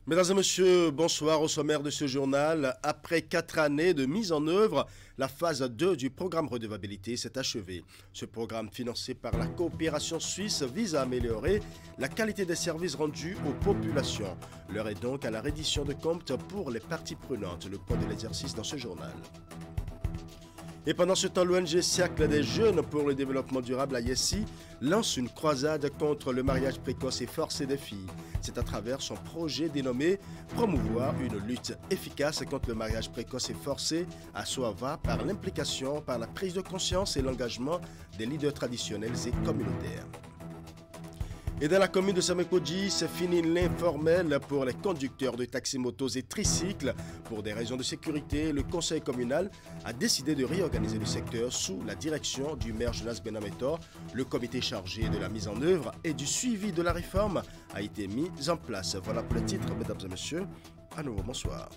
Mesdames et messieurs, bonsoir. Au sommaire de ce journal. Après 4 années de mise en œuvre, la phase 2 du programme redevabilité s'est achevée. Ce programme financé par la coopération suisse vise à améliorer la qualité des services rendus aux populations. L'heure est donc à la reddition de comptes pour les parties prenantes. Le point de l'exercice dans ce journal. Et pendant ce temps, l'ONG Cercle des Jeunes pour le développement durable à Yessi lance une croisade contre le mariage précoce et forcé des filles. C'est à travers son projet dénommé « Promouvoir une lutte efficace contre le mariage précoce et forcé » à Soava par l'implication, par la prise de conscience et l'engagement des leaders traditionnels et communautaires. Et dans la commune de Samekodji, c'est fini l'informel pour les conducteurs de taxi-motos et tricycles. Pour des raisons de sécurité, le conseil communal a décidé de réorganiser le secteur sous la direction du maire Jonas Benametor. Le comité chargé de la mise en œuvre et du suivi de la réforme a été mis en place. Voilà pour le titre, mesdames et messieurs. À nouveau, bonsoir.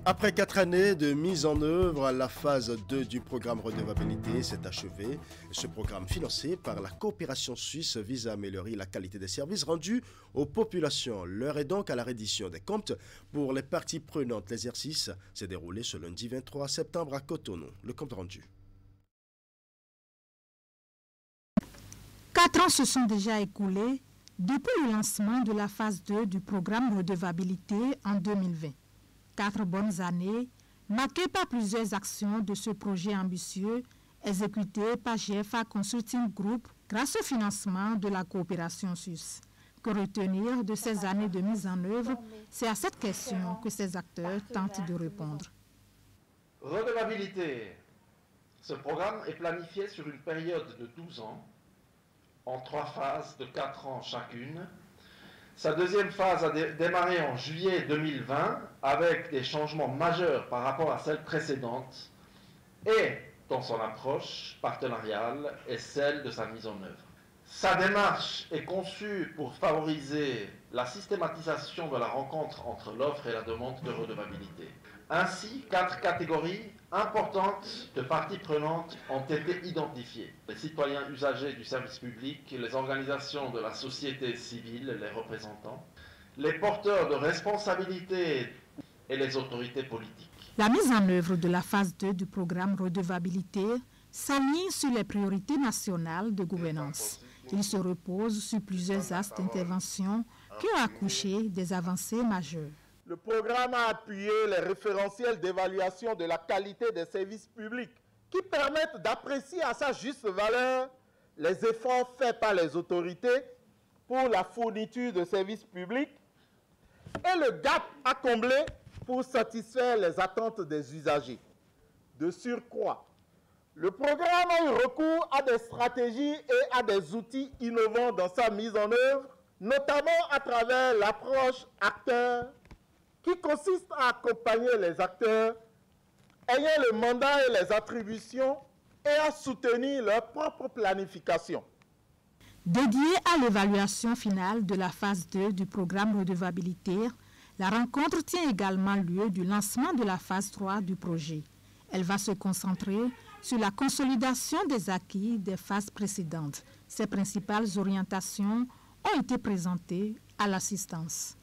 Après 4 années de mise en œuvre, la phase 2 du programme redevabilité s'est achevée. Ce programme financé par la coopération suisse vise à améliorer la qualité des services rendus aux populations. L'heure est donc à la reddition des comptes pour les parties prenantes. L'exercice s'est déroulé ce lundi 23 septembre à Cotonou. Le compte rendu. 4 ans se sont déjà écoulés depuis le lancement de la phase 2 du programme redevabilité en 2020. 4 bonnes années, marquées par plusieurs actions de ce projet ambitieux exécuté par GFA Consulting Group grâce au financement de la coopération suisse. Que retenir de ces années de mise en œuvre? C'est à cette question que ces acteurs tentent de répondre. Redevabilité. Ce programme est planifié sur une période de 12 ans, en 3 phases de 4 ans chacune. Sa deuxième phase a démarré en juillet 2020 avec des changements majeurs par rapport à celle précédente et dans son approche partenariale et celle de sa mise en œuvre. Sa démarche est conçue pour favoriser la systématisation de la rencontre entre l'offre et la demande de redevabilité. Ainsi, 4 catégories importantes de parties prenantes ont été identifiées. Les citoyens usagers du service public, les organisations de la société civile, les représentants, les porteurs de responsabilités et les autorités politiques. La mise en œuvre de la phase 2 du programme redevabilité s'aligne sur les priorités nationales de gouvernance. Il se repose sur plusieurs axes d'intervention qui ont accouché des avancées majeures. Le programme a appuyé les référentiels d'évaluation de la qualité des services publics qui permettent d'apprécier à sa juste valeur les efforts faits par les autorités pour la fourniture de services publics et le gap à combler pour satisfaire les attentes des usagers. De surcroît, le programme a eu recours à des stratégies et à des outils innovants dans sa mise en œuvre, notamment à travers l'approche acteur qui consiste à accompagner les acteurs ayant le mandat et les attributions et à soutenir leur propre planification. Dédiée à l'évaluation finale de la phase 2 du programme redevabilité, la rencontre tient également lieu du lancement de la phase 3 du projet. Elle va se concentrer sur la consolidation des acquis des phases précédentes. Ses principales orientations ont été présentées à l'assistance.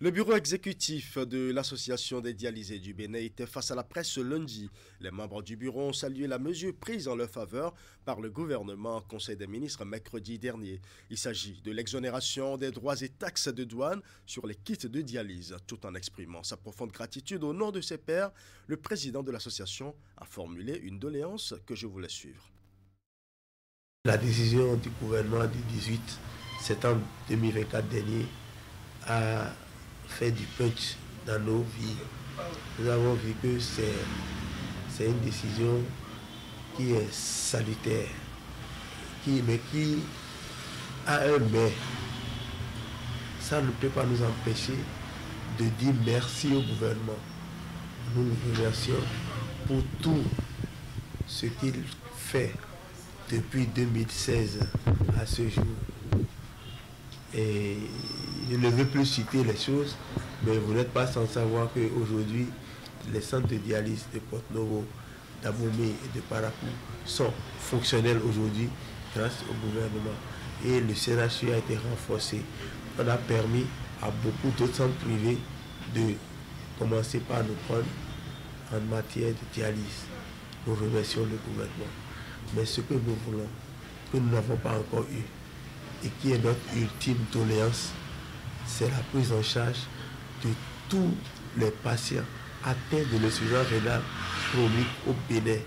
Le bureau exécutif de l'Association des dialysés du Bénin était face à la presse ce lundi. Les membres du bureau ont salué la mesure prise en leur faveur par le gouvernement en Conseil des ministres mercredi dernier. Il s'agit de l'exonération des droits et taxes de douane sur les kits de dialyse. Tout en exprimant sa profonde gratitude au nom de ses pairs, le président de l'association a formulé une doléance que je voulais suivre. La décision du gouvernement du 18 septembre 2024 dernier a fait du punch dans nos vies. Nous avons vu que c'est une décision qui est salutaire, mais qui a un mais. Ça ne peut pas nous empêcher de dire merci au gouvernement. Nous nous remercions pour tout ce qu'il fait depuis 2016 à ce jour. Et je ne veux plus citer les choses, mais vous n'êtes pas sans savoir qu'aujourd'hui, les centres de dialyse de Porto-Novo, d'Abomey et de Parakou sont fonctionnels aujourd'hui grâce au gouvernement. Et le CNHU a été renforcé on a permis à beaucoup d'autres centres privés de commencer par nous prendre en matière de dialyse. Nous remercions le gouvernement. Mais ce que nous voulons, que nous n'avons pas encore eu, et qui est notre ultime doléance, c'est la prise en charge de tous les patients atteints de l'insuffisance rénale chronique au Bénin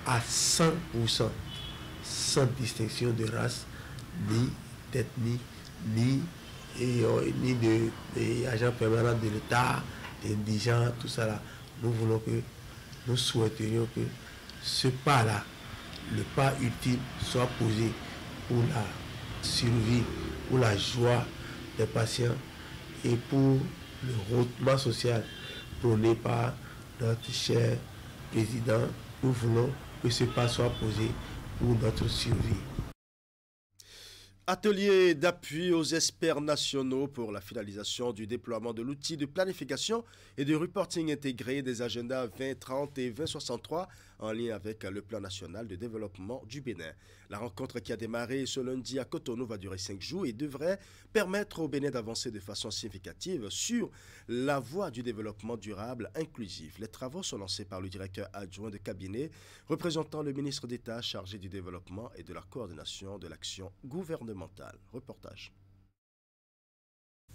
à 100%, sans distinction de race, ni d'ethnie, ni d'agents permanents de l'État, d'indigents, tout ça là. Nous souhaiterions que ce pas-là, le pas ultime, soit posé pour la survie, pour la joie des patients et pour le rehaussement social prôné par notre cher président. Nous voulons que ce pas soit posé pour notre survie. Atelier d'appui aux experts nationaux pour la finalisation du déploiement de l'outil de planification et de reporting intégré des agendas 2030 et 2063 en lien avec le plan national de développement du Bénin. La rencontre qui a démarré ce lundi à Cotonou va durer 5 jours et devrait permettre au Bénin d'avancer de façon significative sur la voie du développement durable inclusif. Les travaux sont lancés par le directeur adjoint de cabinet représentant le ministre d'État chargé du développement et de la coordination de l'action gouvernementale. Reportage.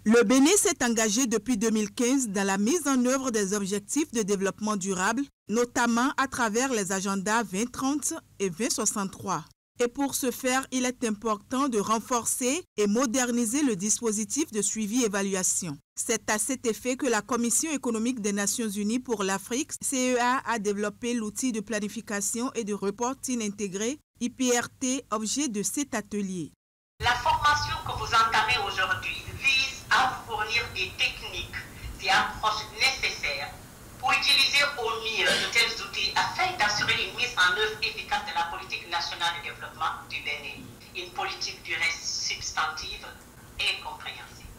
Le Bénin s'est engagé depuis 2015 dans la mise en œuvre des objectifs de développement durable, notamment à travers les agendas 2030 et 2063. Et pour ce faire, il est important de renforcer et moderniser le dispositif de suivi-évaluation. C'est à cet effet que la Commission économique des Nations Unies pour l'Afrique, CEA, a développé l'outil de planification et de reporting intégré, IPRT, objet de cet atelier. La formation que vous entamez aujourd'hui vise à vous fournir des techniques et approches nécessaires pour utiliser au mieux de tels outils afin d'assurer une mise en œuvre efficace de la politique nationale de développement du Bénin, une politique du reste substantive et compréhensible.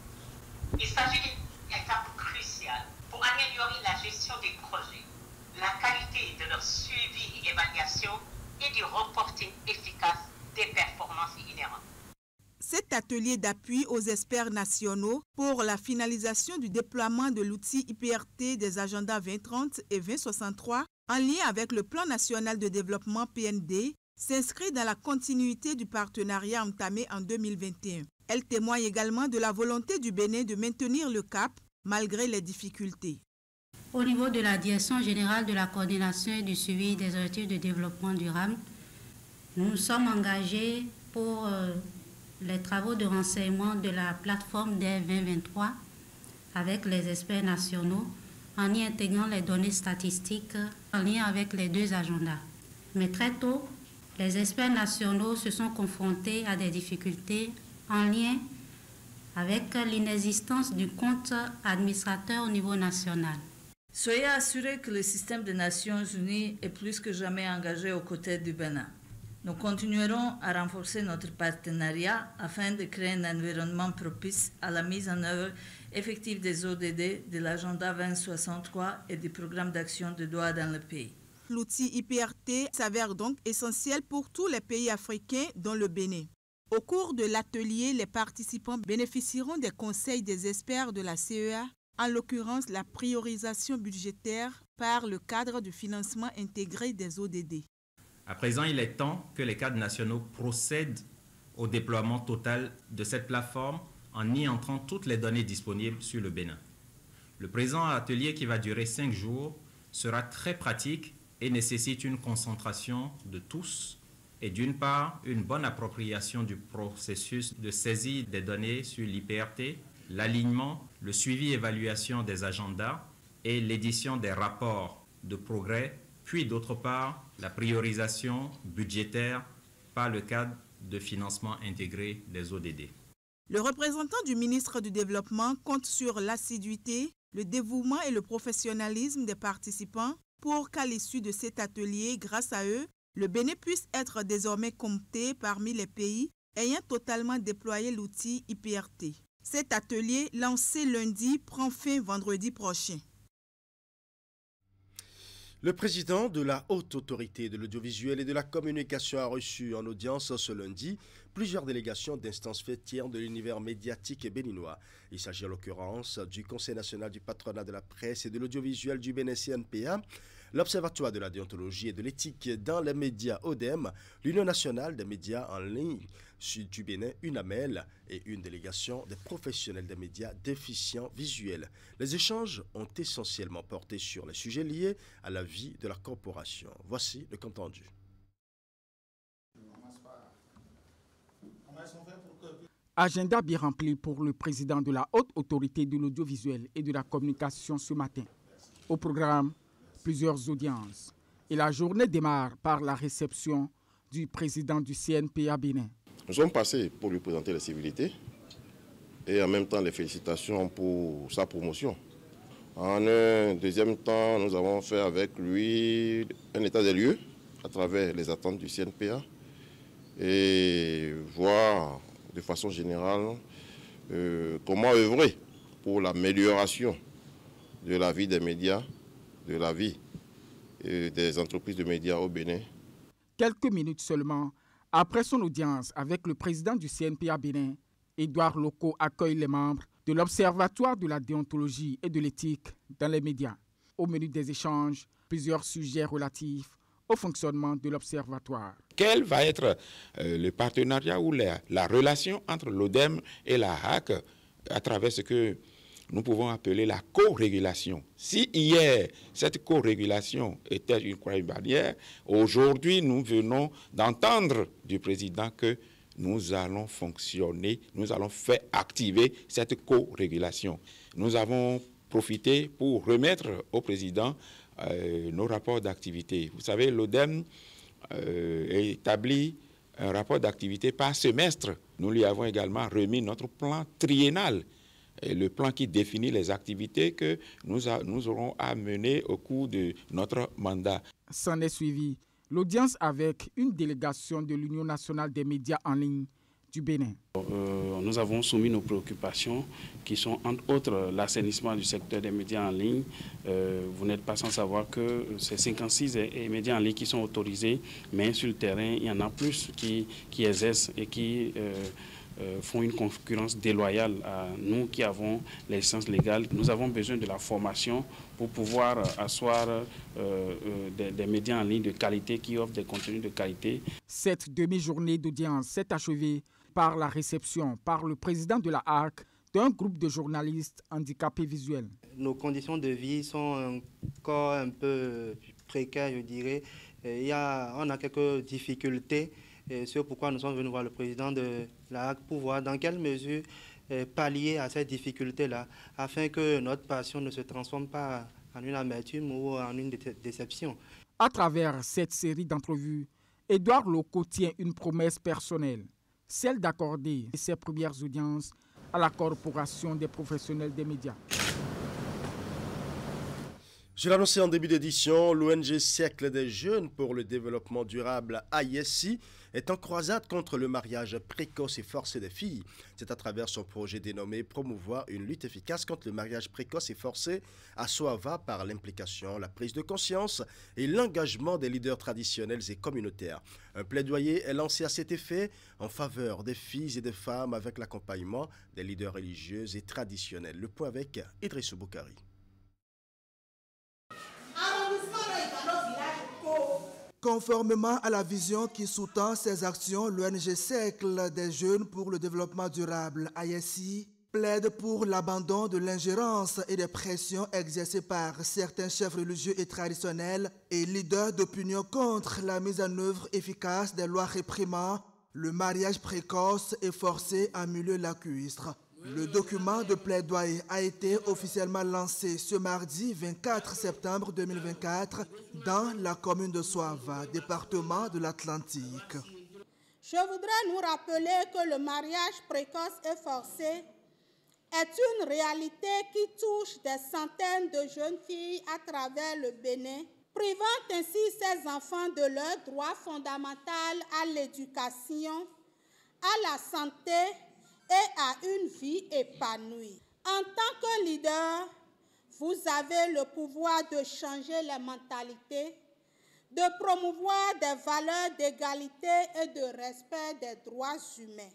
Il s'agit d'une étape cruciale pour améliorer la gestion des projets, la qualité de leur suivi et évaluation et du reporting efficace des performances inhérentes. Cet atelier d'appui aux experts nationaux pour la finalisation du déploiement de l'outil IPRT des agendas 2030 et 2063 en lien avec le plan national de développement PND s'inscrit dans la continuité du partenariat entamé en 2021. Elle témoigne également de la volonté du Bénin de maintenir le cap malgré les difficultés. Au niveau de la Direction générale de la coordination et du suivi des objectifs de développement durable, nous nous sommes engagés pour les travaux de renseignement de la plateforme DER 2023 avec les experts nationaux en y intégrant les données statistiques en lien avec les deux agendas. Mais très tôt, les experts nationaux se sont confrontés à des difficultés en lien avec l'inexistence du compte administrateur au niveau national. Soyez assurés que le système des Nations Unies est plus que jamais engagé aux côtés du Bénin. Nous continuerons à renforcer notre partenariat afin de créer un environnement propice à la mise en œuvre effective des ODD, de l'agenda 2063 et du programme d'action de Doha dans le pays. L'outil IPRT s'avère donc essentiel pour tous les pays africains, dont le Bénin. Au cours de l'atelier, les participants bénéficieront des conseils des experts de la CEA, en l'occurrence la priorisation budgétaire par le cadre de financement intégré des ODD. À présent, il est temps que les cadres nationaux procèdent au déploiement total de cette plateforme en y entrant toutes les données disponibles sur le Bénin. Le présent atelier, qui va durer 5 jours, sera très pratique et nécessite une concentration de tous et d'une part, une bonne appropriation du processus de saisie des données sur l'IPRT, l'alignement, le suivi et évaluation des agendas et l'édition des rapports de progrès, puis d'autre part, la priorisation budgétaire par le cadre de financement intégré des ODD. Le représentant du ministre du Développement compte sur l'assiduité, le dévouement et le professionnalisme des participants pour qu'à l'issue de cet atelier, grâce à eux, le Bénin puisse être désormais compté parmi les pays ayant totalement déployé l'outil IPRT. Cet atelier, lancé lundi, prend fin vendredi prochain. Le président de la Haute Autorité de l'Audiovisuel et de la Communication a reçu en audience ce lundi plusieurs délégations d'instances fêtières de l'univers médiatique béninois. Il s'agit en l'occurrence du Conseil national du patronat de la presse et de l'audiovisuel du Bénin CNPA, l'Observatoire de la déontologie et de l'éthique dans les médias ODEM, l'Union nationale des médias en ligne du Bénin, UNAMEL, et une délégation des professionnels des médias déficients visuels. Les échanges ont essentiellement porté sur les sujets liés à la vie de la corporation. Voici le compte rendu. Agenda bien rempli pour le président de la Haute Autorité de l'Audiovisuel et de la Communication ce matin. Au programme, plusieurs audiences. Et la journée démarre par la réception du président du CNPA Bénin. Nous sommes passés pour lui présenter les civilités et en même temps les félicitations pour sa promotion. En un deuxième temps, nous avons fait avec lui un état des lieux à travers les attentes du CNPA et voir de façon générale comment œuvrer pour l'amélioration de la vie des médias, de la vie des entreprises de médias au Bénin. Quelques minutes seulement après son audience avec le président du CNPA Bénin, Édouard Loko accueille les membres de l'Observatoire de la déontologie et de l'éthique dans les médias. Au menu des échanges, plusieurs sujets relatifs au fonctionnement de l'Observatoire. Quel va être le partenariat ou la relation entre l'ODEM et la HAC à travers ce que nous pouvons appeler la co-régulation. Si hier, cette co-régulation était une croyance barrière, aujourd'hui, nous venons d'entendre du président que nous allons fonctionner, nous allons faire activer cette co-régulation. Nous avons profité pour remettre au président nos rapports d'activité. Vous savez, l'ODEM établit un rapport d'activité par semestre. Nous lui avons également remis notre plan triennal, le plan qui définit les activités que nous aurons à mener au cours de notre mandat. S'en est suivi l'audience avec une délégation de l'Union nationale des médias en ligne du Bénin. Nous avons soumis nos préoccupations qui sont entre autres l'assainissement du secteur des médias en ligne. Vous n'êtes pas sans savoir que ces 56 médias en ligne qui sont autorisés, mais sur le terrain, il y en a plus qui exercent et qui font une concurrence déloyale à nous qui avons les licences légales. Nous avons besoin de la formation pour pouvoir asseoir des médias en ligne de qualité qui offrent des contenus de qualité. Cette demi-journée d'audience s'est achevée par la réception par le président de la HAC d'un groupe de journalistes handicapés visuels. Nos conditions de vie sont encore un peu précaires, je dirais. On a quelques difficultés. C'est pourquoi nous sommes venus voir le président de la HAC pour voir dans quelle mesure pallier à ces difficultés-là, afin que notre passion ne se transforme pas en une amertume ou en une déception. À travers cette série d'entrevues, Édouard Loko tient une promesse personnelle, celle d'accorder ses premières audiences à la Corporation des professionnels des médias. Je l'ai annoncé en début d'édition, l'ONG Siècle des jeunes pour le développement durable AISI est en croisade contre le mariage précoce et forcé des filles. C'est à travers son projet dénommé Promouvoir une lutte efficace contre le mariage précoce et forcé à Soava par l'implication, la prise de conscience et l'engagement des leaders traditionnels et communautaires. Un plaidoyer est lancé à cet effet en faveur des filles et des femmes avec l'accompagnement des leaders religieux et traditionnels. Le point avec Idrissou Boukari. Conformément à la vision qui sous-tend ces actions, l'ONG Cercle des jeunes pour le développement durable, AISI, plaide pour l'abandon de l'ingérence et des pressions exercées par certains chefs religieux et traditionnels et leaders d'opinion contre la mise en œuvre efficace des lois réprimant le mariage précoce et forcé en milieu lacustre. Le document de plaidoyer a été officiellement lancé ce mardi 24 septembre 2024 dans la commune de Soava, département de l'Atlantique. Je voudrais nous rappeler que le mariage précoce et forcé est une réalité qui touche des centaines de jeunes filles à travers le Bénin, privant ainsi ces enfants de leur droit fondamental à l'éducation, à la santé et à une vie épanouie. En tant que leader, vous avez le pouvoir de changer les mentalités, de promouvoir des valeurs d'égalité et de respect des droits humains.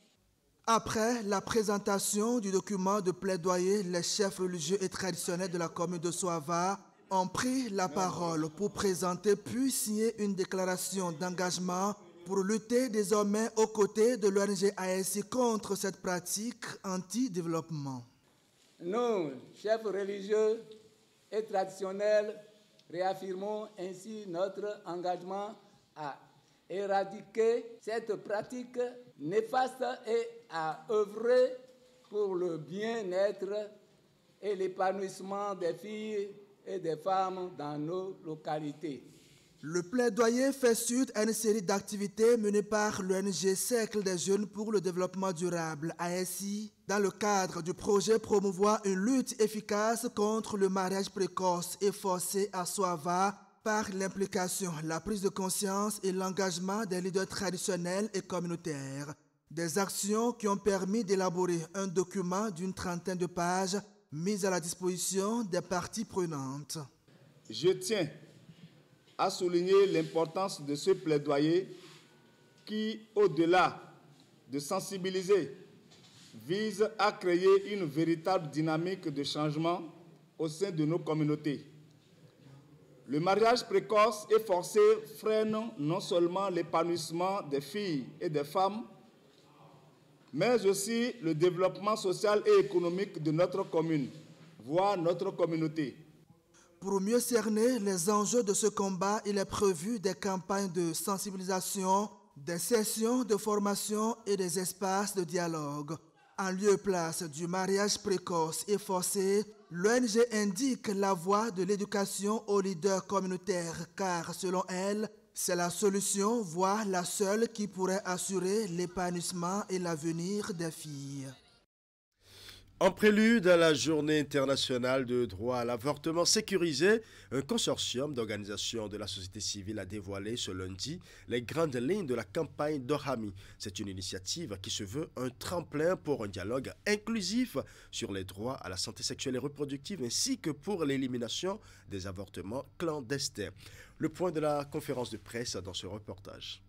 Après la présentation du document de plaidoyer, les chefs religieux et traditionnels de la commune de Soava ont pris la parole pour présenter puis signer une déclaration d'engagement pour lutter désormais aux côtés de l'ONG ASI contre cette pratique anti-développement. Nous, chefs religieux et traditionnels, réaffirmons ainsi notre engagement à éradiquer cette pratique néfaste et à œuvrer pour le bien-être et l'épanouissement des filles et des femmes dans nos localités. Le plaidoyer fait suite à une série d'activités menées par l'ONG Cercle des Jeunes pour le Développement Durable, ASI, dans le cadre du projet promouvoir une lutte efficace contre le mariage précoce et forcé à Soava par l'implication, la prise de conscience et l'engagement des leaders traditionnels et communautaires. Des actions qui ont permis d'élaborer un document d'une trentaine de pages mis à la disposition des parties prenantes. Je tiens à souligner l'importance de ce plaidoyer qui, au-delà de sensibiliser, vise à créer une véritable dynamique de changement au sein de nos communautés. Le mariage précoce et forcé freine non seulement l'épanouissement des filles et des femmes, mais aussi le développement social et économique de notre commune, voire notre communauté. Pour mieux cerner les enjeux de ce combat, il est prévu des campagnes de sensibilisation, des sessions de formation et des espaces de dialogue. En lieu et place du mariage précoce et forcé, l'ONG indique la voie de l'éducation aux leaders communautaires car, selon elle, c'est la solution, voire la seule qui pourrait assurer l'épanouissement et l'avenir des filles. En prélude à la journée internationale de droit à l'avortement sécurisé, un consortium d'organisations de la société civile a dévoilé ce lundi les grandes lignes de la campagne Dohami. C'est une initiative qui se veut un tremplin pour un dialogue inclusif sur les droits à la santé sexuelle et reproductive ainsi que pour l'élimination des avortements clandestins. Le point de la conférence de presse dans ce reportage.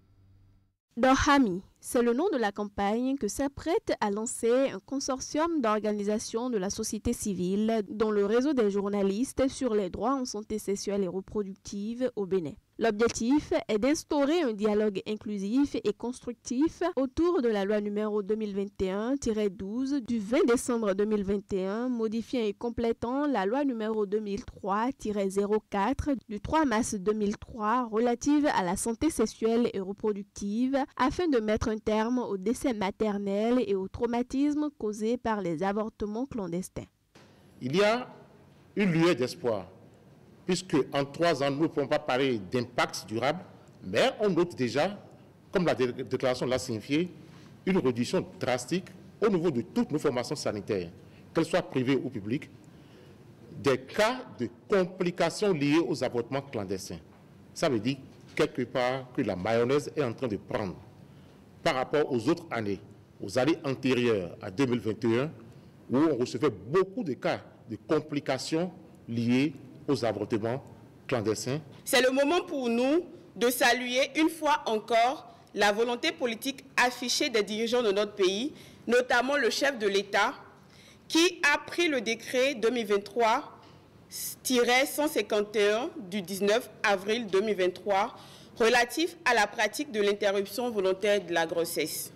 Dohami, c'est le nom de la campagne que s'apprête à lancer un consortium d'organisations de la société civile, dont le réseau des journalistes sur les droits en santé sexuelle et reproductive au Bénin. L'objectif est d'instaurer un dialogue inclusif et constructif autour de la loi numéro 2021-12 du 20 décembre 2021, modifiant et complétant la loi numéro 2003-04 du 3 mars 2003 relative à la santé sexuelle et reproductive afin de mettre un terme aux décès maternels et aux traumatismes causés par les avortements clandestins. Il y a une lueur d'espoir, puisque en 3 ans, nous ne pouvons pas parler d'impact durable, mais on note déjà, comme la déclaration l'a signifié, une réduction drastique au niveau de toutes nos formations sanitaires, qu'elles soient privées ou publiques, des cas de complications liées aux avortements clandestins. Ça veut dire, quelque part, que la mayonnaise est en train de prendre par rapport aux autres années, aux années antérieures à 2021, où on recevait beaucoup de cas de complications liées aux avortements clandestins. C'est le moment pour nous de saluer une fois encore la volonté politique affichée des dirigeants de notre pays, notamment le chef de l'État, qui a pris le décret 2023-151 du 19 avril 2023 relatif à la pratique de l'interruption volontaire de la grossesse.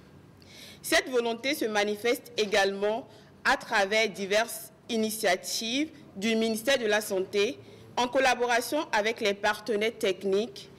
Cette volonté se manifeste également à travers diverses initiatives du ministère de la Santé en collaboration avec les partenaires techniques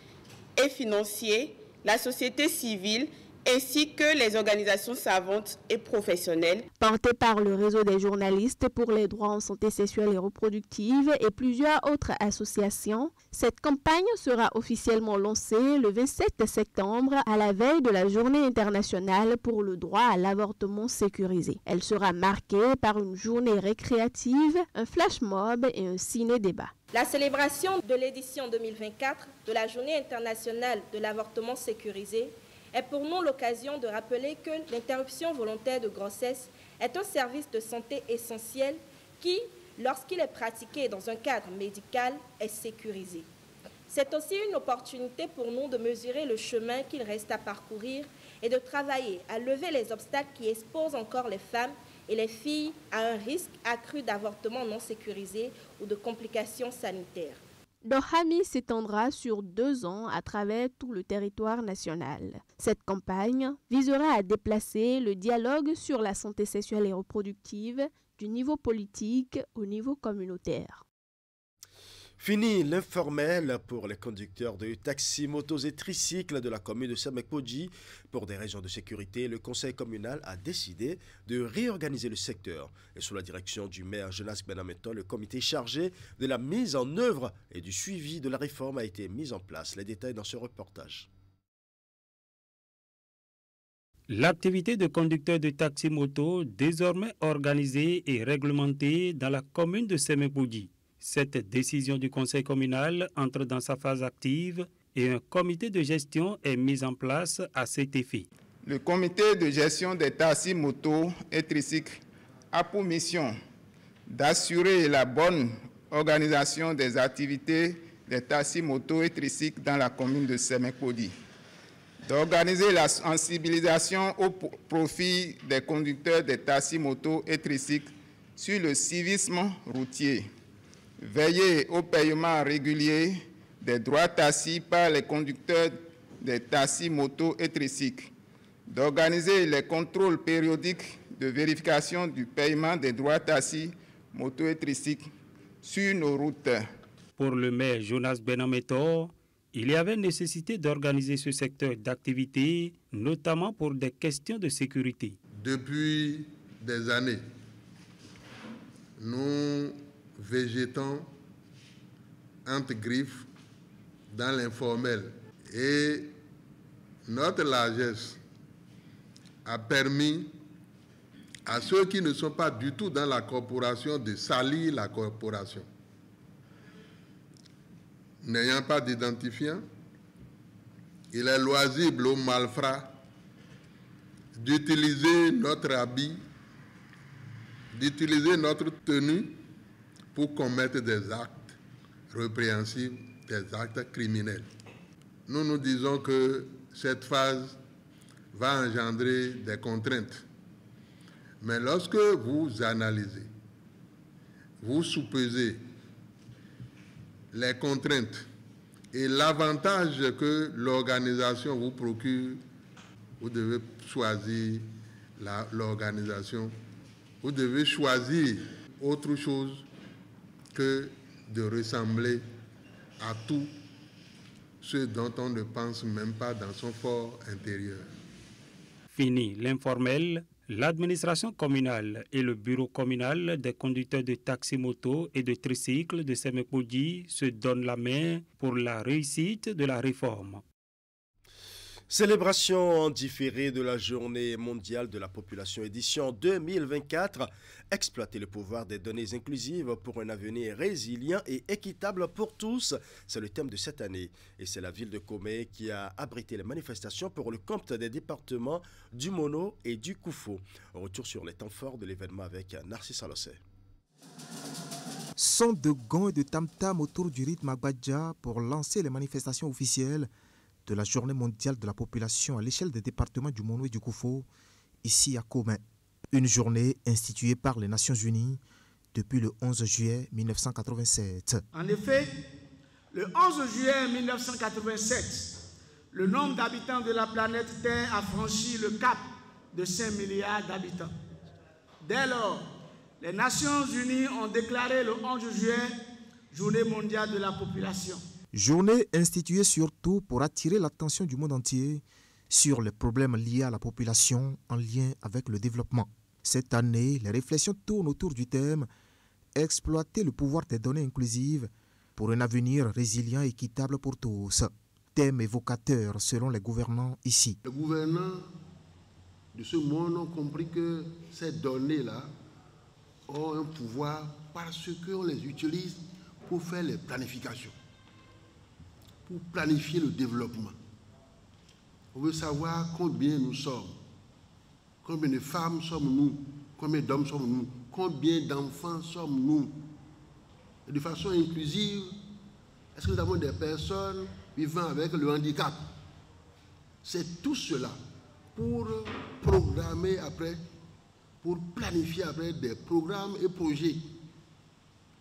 et financiers, la société civile ainsi que les organisations savantes et professionnelles. Portée par le réseau des journalistes pour les droits en santé sexuelle et reproductive et plusieurs autres associations, cette campagne sera officiellement lancée le 27 septembre à la veille de la Journée internationale pour le droit à l'avortement sécurisé. Elle sera marquée par une journée récréative, un flash mob et un ciné-débat. La célébration de l'édition 2024 de la Journée internationale de l'avortement sécurisé est pour nous l'occasion de rappeler que l'interruption volontaire de grossesse est un service de santé essentiel qui lorsqu'il est pratiqué dans un cadre médical, est sécurisé. C'est aussi une opportunité pour nous de mesurer le chemin qu'il reste à parcourir et de travailler à lever les obstacles qui exposent encore les femmes et les filles à un risque accru d'avortement non sécurisé ou de complications sanitaires. Dohami s'étendra sur 2 ans à travers tout le territoire national. Cette campagne visera à déplacer le dialogue sur la santé sexuelle et reproductive du niveau politique au niveau communautaire. Fini l'informel pour les conducteurs de taxis, motos et tricycles de la commune de Semekpodji. Pour des raisons de sécurité, le conseil communal a décidé de réorganiser le secteur. Et sous la direction du maire Jonas Benameto, le comité chargé de la mise en œuvre et du suivi de la réforme a été mis en place. Les détails dans ce reportage. L'activité de conducteur de taxi-moto, désormais organisée et réglementée dans la commune de Semekpodji. Cette décision du conseil communal entre dans sa phase active et un comité de gestion est mis en place à cet effet. Le comité de gestion des taxis, motos et tricycles a pour mission d'assurer la bonne organisation des activités des taxis, motos et tricycles dans la commune de Semekpodji, d'organiser la sensibilisation au profit des conducteurs des taxis, motos et tricycles sur le civisme routier, veiller au paiement régulier des droits taxis par les conducteurs des taxis, motos et tricycles, d'organiser les contrôles périodiques de vérification du paiement des droits taxis, motos et tricycles sur nos routes. Pour le maire Jonas Benameto, il y avait nécessité d'organiser ce secteur d'activité, notamment pour des questions de sécurité. Depuis des années, nous végétons entre griffes dans l'informel et notre largesse a permis à ceux qui ne sont pas du tout dans la corporation de salir la corporation. N'ayant pas d'identifiant, il est loisible aux malfrats d'utiliser notre habit, d'utiliser notre tenue pour commettre des actes répréhensibles, des actes criminels. Nous nous disons que cette phase va engendrer des contraintes. Mais lorsque vous analysez, vous soupesez les contraintes et l'avantage que l'organisation vous procure, vous devez choisir l'organisation, vous devez choisir autre chose que de ressembler à tout ce dont on ne pense même pas dans son fort intérieur. Fini l'informel, l'administration communale et le bureau communal des conducteurs de taxi-moto et de tricycles de Semekpodji se donnent la main pour la réussite de la réforme. Célébration en différé de la Journée mondiale de la population édition 2024. Exploiter le pouvoir des données inclusives pour un avenir résilient et équitable pour tous. C'est le thème de cette année. Et c'est la ville de Komé qui a abrité les manifestations pour le compte des départements du Mono et du Koufo. Retour sur les temps forts de l'événement avec Narcisse Alossé. Son de gants et de tam-tam autour du rythme Agbadja pour lancer les manifestations officielles de la Journée mondiale de la population à l'échelle des départements du Mono et du Koufo, ici à Komé. Une journée instituée par les Nations Unies depuis le 11 juillet 1987. En effet, le 11 juillet 1987, le nombre d'habitants de la planète Terre a franchi le cap de 5 milliards d'habitants. Dès lors, les Nations Unies ont déclaré le 11 juillet Journée mondiale de la population. Journée instituée surtout pour attirer l'attention du monde entier sur les problèmes liés à la population en lien avec le développement. Cette année, les réflexions tournent autour du thème « Exploiter le pouvoir des données inclusives pour un avenir résilient et équitable pour tous ». Thème évocateur selon les gouvernants ici. Les gouvernants de ce monde ont compris que ces données-là ont un pouvoir parce qu'on les utilise pour faire les planifications, pour planifier le développement. On veut savoir combien nous sommes, combien de femmes sommes-nous, combien d'hommes sommes-nous, combien d'enfants sommes-nous. de façon inclusive? Est-ce que nous avons des personnes vivant avec le handicap? C'est tout cela pour programmer après, pour planifier après des programmes et projets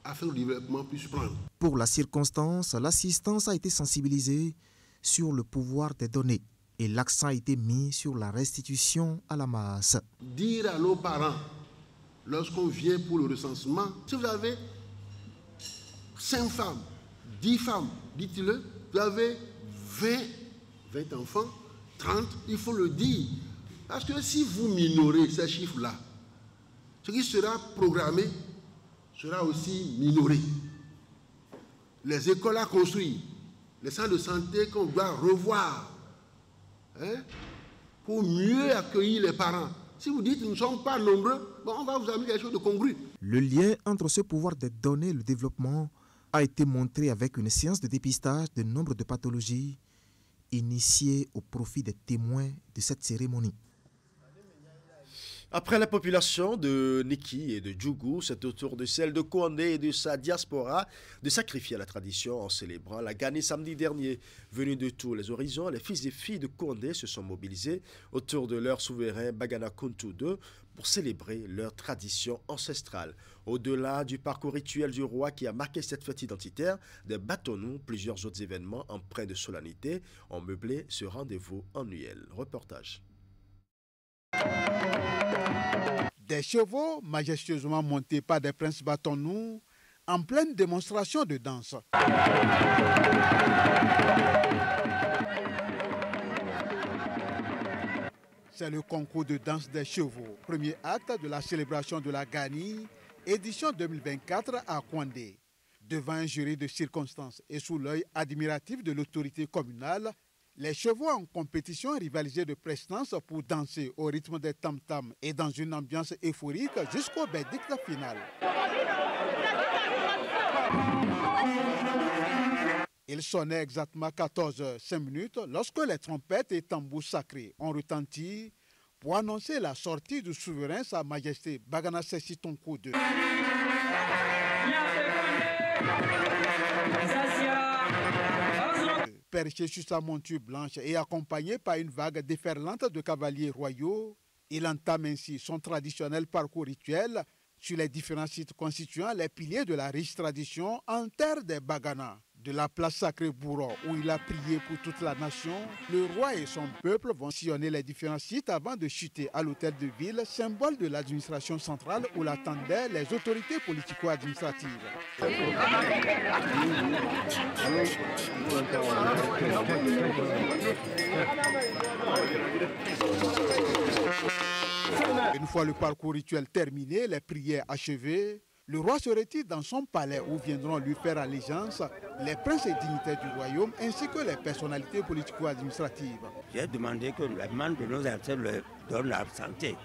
afin que le développement puisse prendre. Pour la circonstance, l'assistance a été sensibilisée sur le pouvoir des données et l'accent a été mis sur la restitution à la masse. Dire à nos parents, lorsqu'on vient pour le recensement, si vous avez 5 femmes, 10 femmes, dites-le, vous avez 20 enfants, 30, il faut le dire. Parce que si vous minorez ces chiffres-là, ce qui sera programmé sera aussi minoré. Les écoles à construire, les centres de santé qu'on doit revoir, pour mieux accueillir les parents. Si vous dites que nous ne sommes pas nombreux, bon, on va vous amener quelque chose de congru. Le lien entre ce pouvoir des données et le développement a été montré avec une séance de dépistage de nombre de pathologies initiée au profit des témoins de cette cérémonie. Après la population de Niki et de Djougou, c'est au tour de celle de Kouandé et de sa diaspora de sacrifier la tradition en célébrant la Gani samedi dernier. Venus de tous les horizons, les fils et filles de Kouandé se sont mobilisés autour de leur souverain Bagana Kuntu II pour célébrer leur tradition ancestrale. Au-delà du parcours rituel du roi qui a marqué cette fête identitaire, des bâtonnons, plusieurs autres événements empreints de solennité ont meublé ce rendez-vous annuel. Reportage. Des chevaux majestueusement montés par des princes bâtonnous en pleine démonstration de danse. C'est le concours de danse des chevaux, premier acte de la célébration de la Gani, édition 2024 à Kouandé. Devant un jury de circonstances et sous l'œil admiratif de l'autorité communale, les chevaux en compétition rivalisaient de prestance pour danser au rythme des tam-tams et dans une ambiance euphorique jusqu'au verdict final. Il sonnait exactement 14h05 lorsque les trompettes et tambours sacrés ont retenti pour annoncer la sortie du souverain Sa Majesté Bagana Sessi Tonko II. Perché sur sa monture blanche et accompagné par une vague déferlante de cavaliers royaux, il entame ainsi son traditionnel parcours rituel sur les différents sites constituant les piliers de la riche tradition en terre des Bagana. De la place sacrée Bouro, où il a prié pour toute la nation, le roi et son peuple vont sillonner les différents sites avant de chuter à l'hôtel de ville, symbole de l'administration centrale où l'attendaient les autorités politico-administratives. Une fois le parcours rituel terminé, les prières achevées, le roi se retire dans son palais où viendront lui faire allégeance les princes et dignitaires du royaume ainsi que les personnalités politico-administratives. J'ai demandé que la demande de nos ancêtres leur donne la santé.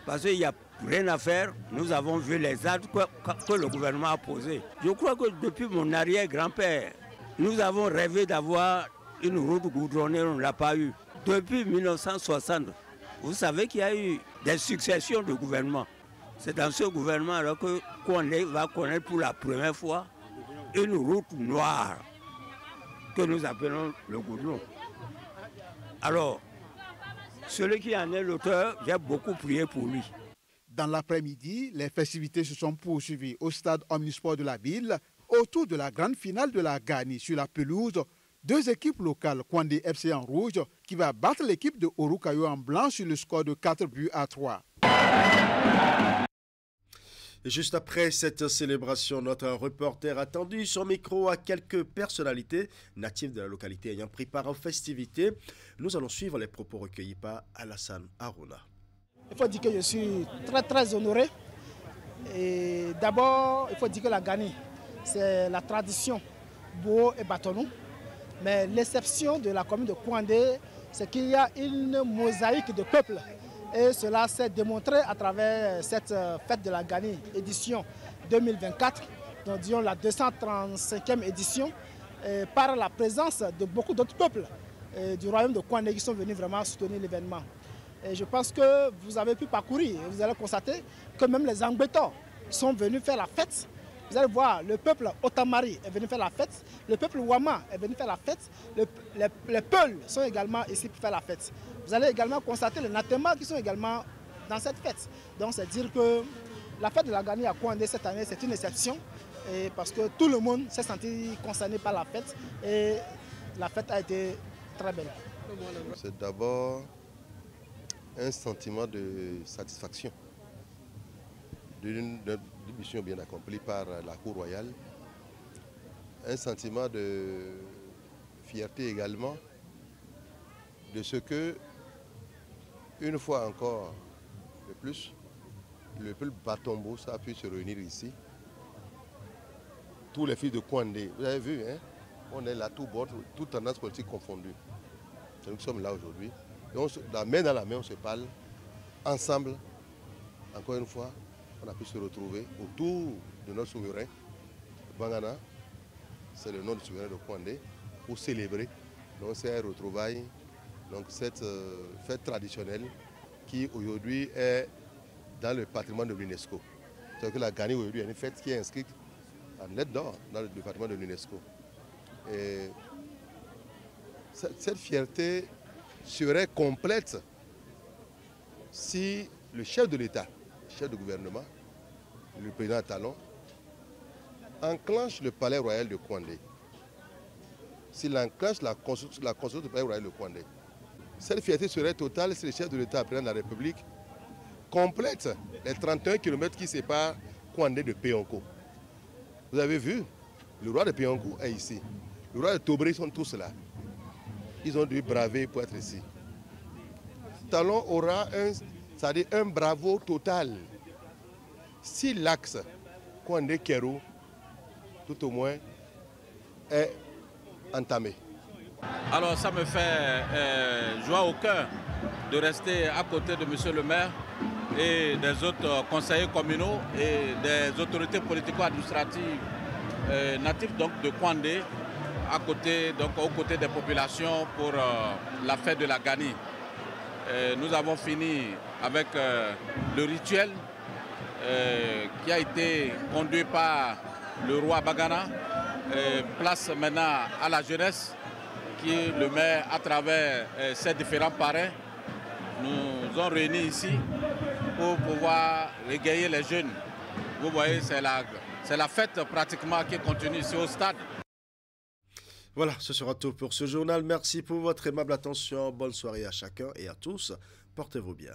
Parce qu'il n'y a rien à faire, nous avons vu les actes que le gouvernement a posés. Je crois que depuis mon arrière-grand-père, nous avons rêvé d'avoir une route goudronnée, on ne l'a pas eu. Depuis 1960, vous savez qu'il y a eu des successions de gouvernements. C'est dans ce gouvernement alors qu'on va connaître pour la première fois une route noire que nous appelons le goudron. Alors, celui qui en est l'auteur, j'ai beaucoup prié pour lui. Dans l'après-midi, les festivités se sont poursuivies au stade omnisport de la ville autour de la grande finale de la Gani sur la pelouse. Deux équipes locales, Kouandé FC en rouge, qui va battre l'équipe de Orukayo en blanc sur le score de 4-3. Et juste après cette célébration, notre reporter a tendu son micro à quelques personnalités natives de la localité ayant pris part aux festivités. Nous allons suivre les propos recueillis par Alassane Harouna. Il faut dire que je suis très honoré. Et d'abord, il faut dire que la Gani, c'est la tradition Boho et Batonou. Mais l'exception de la commune de Kouandé, c'est qu'il y a une mosaïque de peuples. Et cela s'est démontré à travers cette fête de la Gani, édition 2024, donc disons la 235e édition, par la présence de beaucoup d'autres peuples du royaume de Kouandé qui sont venus vraiment soutenir l'événement. Et je pense que vous avez pu parcourir et vous allez constater que même les Angbetors sont venus faire la fête Vous allez voir, le peuple Otamari est venu faire la fête, le peuple Wama est venu faire la fête, les Peuls sont également ici pour faire la fête. Vous allez également constater les Natema qui sont également dans cette fête. Donc c'est dire que la fête de la Gani à Kouandé cette année, c'est une exception, et parce que tout le monde s'est senti concerné par la fête et la fête a été très belle. C'est d'abord un sentiment de satisfaction d'une mission bien accomplie par la Cour royale, un sentiment de fierté également de ce que, une fois encore de plus, le peuple Batombo a pu se réunir ici. Tous les fils de Kouandé, vous avez vu, hein, on est là, tout bord, toute tendance politique confondue. Nous sommes là aujourd'hui. La main dans la main, on se parle ensemble. Encore une fois, on a pu se retrouver autour de notre souverain, Bangana. C'est le nom du souverain de Kouandé, pour célébrer donc, ces retrouvailles, donc cette fête traditionnelle qui aujourd'hui est dans le patrimoine de l'UNESCO. C'est-à-dire que la Gani aujourd'hui est une fête qui est inscrite en lettres d'or dans le patrimoine de l'UNESCO. Et cette fierté serait complète si le chef de l'État, le chef du gouvernement, le président Talon, enclenche le palais royal de Kouandé. S'il enclenche la construction du palais royal de Kouandé. Cette fierté serait totale si le chef de l'État, président de la République, complète les 31 km qui séparent Kouandé de Péonko. Vous avez vu, le roi de Péonko est ici. Le roi de Tobré sont tous là. Ils ont dû braver pour être ici. Talon aura un bravo total. Si l'axe Kouandé-Kérou, tout au moins, est entamé. Alors ça me fait joie au cœur de rester à côté de M. le maire et des autres conseillers communaux et des autorités politico-administratives natives donc, de Kouandé, aux côtés des populations pour la fête de la Gani. Nous avons fini avec le rituel qui a été conduit par le roi Bagana. Place maintenant à la jeunesse qui le met à travers ses différents parrains. Nous ont réunis ici pour pouvoir régayer les jeunes. Vous voyez, c'est la fête pratiquement qui continue ici au stade. Voilà, ce sera tout pour ce journal. Merci pour votre aimable attention. Bonne soirée à chacun et à tous. Portez-vous bien.